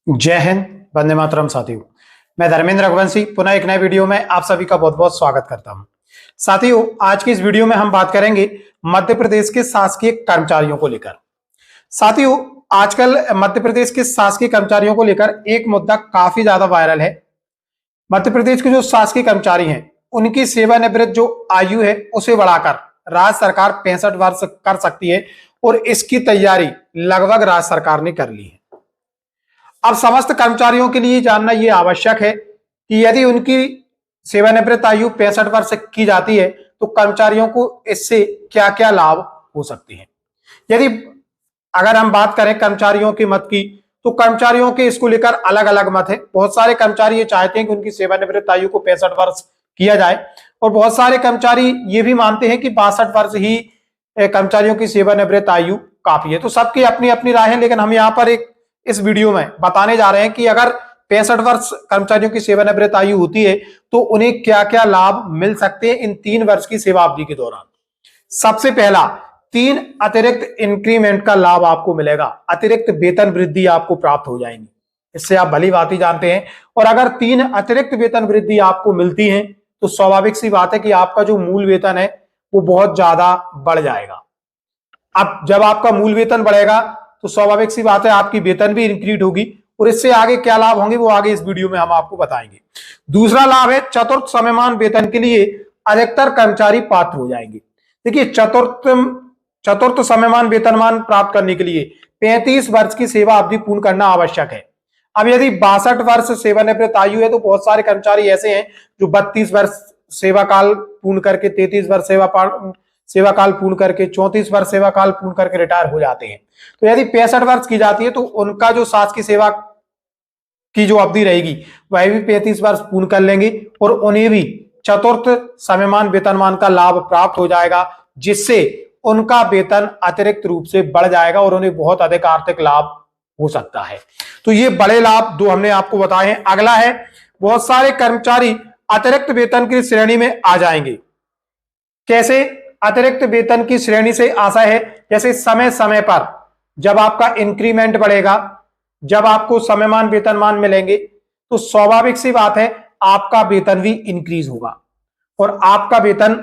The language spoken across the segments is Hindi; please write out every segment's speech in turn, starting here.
जय हिंद, वंदे मातरम। साथियों, मैं धर्मेंद्र रघुवंशी पुनः एक नए वीडियो में आप सभी का बहुत बहुत स्वागत करता हूं। साथियों, आज की इस वीडियो में हम बात करेंगे मध्य प्रदेश के शासकीय कर्मचारियों को लेकर। साथियों, आजकल मध्य प्रदेश के शासकीय कर्मचारियों को लेकर एक मुद्दा काफी ज्यादा वायरल है। मध्य प्रदेश के जो शासकीय कर्मचारी हैं, उनकी सेवानिवृत्त जो आयु है उसे बढ़ाकर राज्य सरकार 65 वर्ष कर सकती है और इसकी तैयारी लगभग राज्य सरकार ने कर ली है। अब समस्त कर्मचारियों के लिए जानना यह आवश्यक है कि यदि उनकी सेवानिवृत्त आयु 65 वर्ष की जाती है तो कर्मचारियों को इससे क्या क्या लाभ हो सकते हैं। यदि अगर हम बात करें कर्मचारियों के मत की, तो कर्मचारियों के इसको लेकर अलग अलग मत है। बहुत सारे कर्मचारी ये चाहते हैं कि उनकी सेवानिवृत्त आयु को 65 वर्ष किया जाए और बहुत सारे कर्मचारी ये भी मानते हैं कि 62 वर्ष ही कर्मचारियों की सेवानिवृत्त आयु काफी है। तो सबकी अपनी अपनी राय है, लेकिन हम यहाँ पर इस वीडियो में बताने जा रहे हैं कि अगर 65 वर्ष कर्मचारियों की सेवानिवृत्त आयु होती है तो उन्हें क्या क्या लाभ मिल सकते हैं इन 3 वर्ष की सेवा अवधि के दौरान। सबसे पहला, 3 अतिरिक्त इंक्रीमेंट का लाभ आपको मिलेगा। अतिरिक्त वेतन वृद्धि आपको प्राप्त हो जाएंगी, इससे आप भली भांति जानते हैं। और अगर 3 अतिरिक्त वेतन वृद्धि आपको मिलती है तो स्वाभाविक सी बात है कि आपका जो मूल वेतन है वो बहुत ज्यादा बढ़ जाएगा। अब जब आपका मूल वेतन बढ़ेगा तो स्वाभाविक सी बात है आपकी वेतन भी इंक्रीज होगी और इससे आगे क्या लाभ होंगे वो आगे इस वीडियो में हम आपको बताएंगे। दूसरा लाभ है चतुर्थ समयमान वेतन के लिए अधिकतर कर्मचारी पात्र हो जाएंगे। देखिए, चतुर्थ समयमान वेतनमान प्राप्त करने के लिए 35 वर्ष की सेवा अवधि पूर्ण करना आवश्यक है। अब यदि 62 वर्ष सेवानिवृत्त आयु है तो बहुत सारे कर्मचारी ऐसे हैं जो 32 वर्ष सेवा काल पूर्ण करके, 33 वर्ष सेवा काल पूर्ण करके, 34 वर्ष सेवा काल पूर्ण करके रिटायर हो जाते हैं। तो यदि 65 वर्ष की जाती है तो उनका जो शासकीय सेवा की जो अवधि रहेगी वह भी 35 वर्ष पूर्ण कर लेंगे और उन्हें भी चतुर्थ समयमान वेतनमान का लाभ प्राप्त हो जाएगा, जिससे उनका वेतन अतिरिक्त रूप से बढ़ जाएगा और उन्हें बहुत अधिक आर्थिक लाभ हो सकता है। तो ये बड़े लाभ 2 हमने आपको बताए हैं। अगला है, बहुत सारे कर्मचारी अतिरिक्त वेतन की श्रेणी में आ जाएंगे। कैसे अतिरिक्त वेतन की श्रेणी से आशा है? जैसे समय समय पर जब आपका इंक्रीमेंट बढ़ेगा, जब आपको समयमान वेतनमान मिलेंगे तो स्वाभाविक सी बात है आपका वेतन भी इंक्रीज होगा और आपका वेतन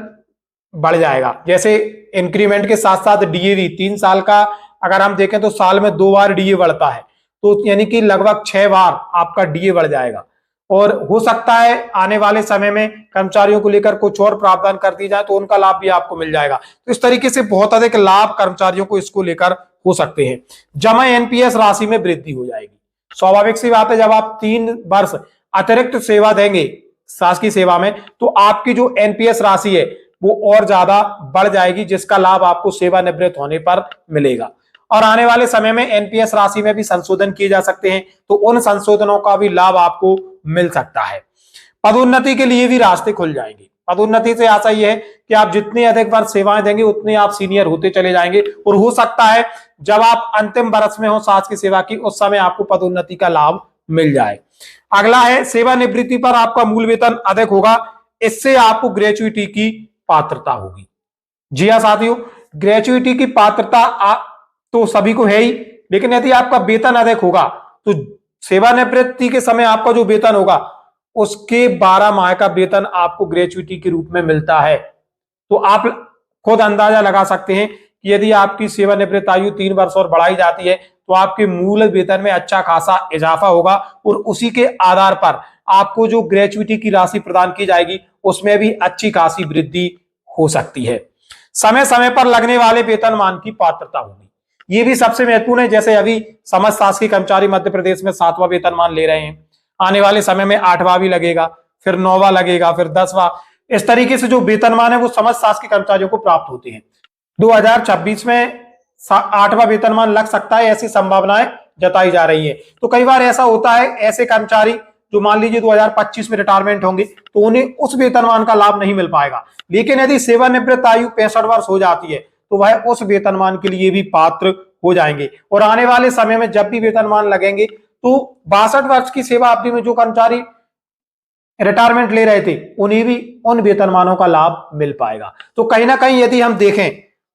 बढ़ जाएगा। जैसे इंक्रीमेंट के साथ साथ डीए भी 3 साल का अगर हम देखें तो साल में 2 बार डीए बढ़ता है, तो यानी कि लगभग 6 बार आपका डीए बढ़ जाएगा। और हो सकता है आने वाले समय में कर्मचारियों को लेकर कुछ और प्रावधान कर दी जाए तो उनका लाभ भी आपको मिल जाएगा। तो इस तरीके से बहुत अधिक लाभ कर्मचारियों को इसको लेकर हो सकते हैं। जमा एनपीएस राशि में वृद्धि हो जाएगी। स्वाभाविक सी बात है, जब आप 3 वर्ष अतिरिक्त सेवा देंगे शासकीय सेवा में तो आपकी जो एनपीएस राशि है वो और ज्यादा बढ़ जाएगी, जिसका लाभ आपको सेवानिवृत्त होने पर मिलेगा। और आने वाले समय में एनपीएस राशि में भी संशोधन किए जा सकते हैं, तो उन संशोधनों का भी लाभ आपको मिल सकता है। पदोन्नति के लिए भी रास्ते खुल जाएंगे। पदोन्नति से आशा यह है कि आप जितनी अधिक वर्ष सेवाएं देंगे उतने आप सीनियर होते चले जाएंगे और हो सकता है जब आप अंतिम वर्ष में हो शासकीय सेवा की उस समय आपको पदोन्नति का लाभ मिल जाए। अगला है, सेवानिवृत्ति पर आपका मूल वेतन अधिक होगा, इससे आपको ग्रेच्युइटी की पात्रता होगी। जी हाँ साथियों, ग्रेच्युइटी की पात्रता तो सभी को है ही, लेकिन यदि आपका वेतन अधिक होगा तो सेवानिवृत्ति के समय आपका जो वेतन होगा उसके 12 माह का वेतन आपको ग्रेच्युइटी के रूप में मिलता है। तो आप खुद अंदाजा लगा सकते हैं कि यदि आपकी सेवानिवृत्त आयु 3 वर्ष और बढ़ाई जाती है तो आपके मूल वेतन में अच्छा खासा इजाफा होगा और उसी के आधार पर आपको जो ग्रेच्युइटी की राशि प्रदान की जाएगी उसमें भी अच्छी खासी वृद्धि हो सकती है। समय समय पर लगने वाले वेतनमान की पात्रता होगी, ये भी सबसे महत्वपूर्ण है। जैसे अभी समस्त शासकीय कर्मचारी मध्य प्रदेश में 7वां वेतनमान ले रहे हैं, आने वाले समय में 8वां भी लगेगा, फिर 9वां लगेगा, फिर 10वां। इस तरीके से जो वेतनमान है वो समस्त शासकीय कर्मचारियों को प्राप्त होते हैं। 2026 में 8वां वेतनमान लग सकता है, ऐसी संभावनाएं जताई जा रही है। तो कई बार ऐसा होता है, ऐसे कर्मचारी जो मान लीजिए 2025 में रिटायरमेंट होंगे तो उन्हें उस वेतनमान का लाभ नहीं मिल पाएगा, लेकिन यदि सेवानिवृत्त आयु 65 वर्ष हो जाती है तो वह उस वेतनमान के लिए भी पात्र हो जाएंगे। और आने वाले समय में जब भी वेतनमान लगेंगे तो 62 वर्ष की सेवा अवधि में जो कर्मचारी रिटायरमेंट ले रहे थे उन्हें भी उन वेतनमानों का लाभ मिल पाएगा। तो कहीं ना कहीं यदि हम देखें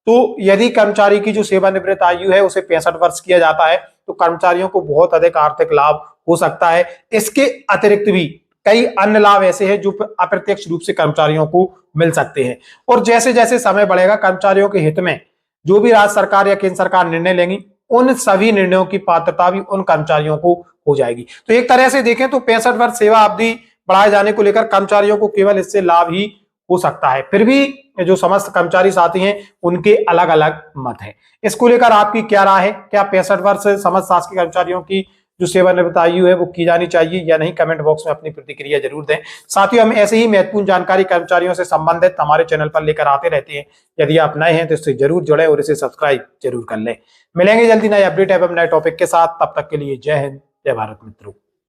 तो यदि कर्मचारी की जो सेवानिवृत्त आयु है उसे 65 वर्ष किया जाता है तो कर्मचारियों को बहुत अधिक आर्थिक लाभ हो सकता है। इसके अतिरिक्त भी कई अन्य लाभ ऐसे हैं जो अप्रत्यक्ष रूप से कर्मचारियों को मिल सकते हैं। और जैसे जैसे समय बढ़ेगा, कर्मचारियों के हित में जो भी राज्य सरकार या केंद्र सरकार निर्णय लेंगी, उन सभी निर्णयों की पात्रता भी उन कर्मचारियों को हो जाएगी। तो एक तरह से देखें तो 65 वर्ष सेवा अवधि बढ़ाए जाने को लेकर कर्मचारियों को केवल इससे लाभ ही हो सकता है। फिर भी जो समस्त कर्मचारी साथी हैं उनके अलग अलग मत हैं। इसको लेकर आपकी क्या राय है? क्या 65 वर्ष समस्त शासकीय कर्मचारियों की जो सेवानिवृत्त आयु है वो की जानी चाहिए या नहीं? कमेंट बॉक्स में अपनी प्रतिक्रिया जरूर दें। साथियों, हम ऐसे ही महत्वपूर्ण जानकारी कर्मचारियों से संबंधित हमारे चैनल पर लेकर आते रहते हैं। यदि आप नए हैं तो इससे जरूर जुड़े और इसे सब्सक्राइब जरूर कर लें। मिलेंगे जल्दी नए अपडेट एवं नए टॉपिक के साथ। तब तक के लिए जय हिंद, जय भारत मित्रों।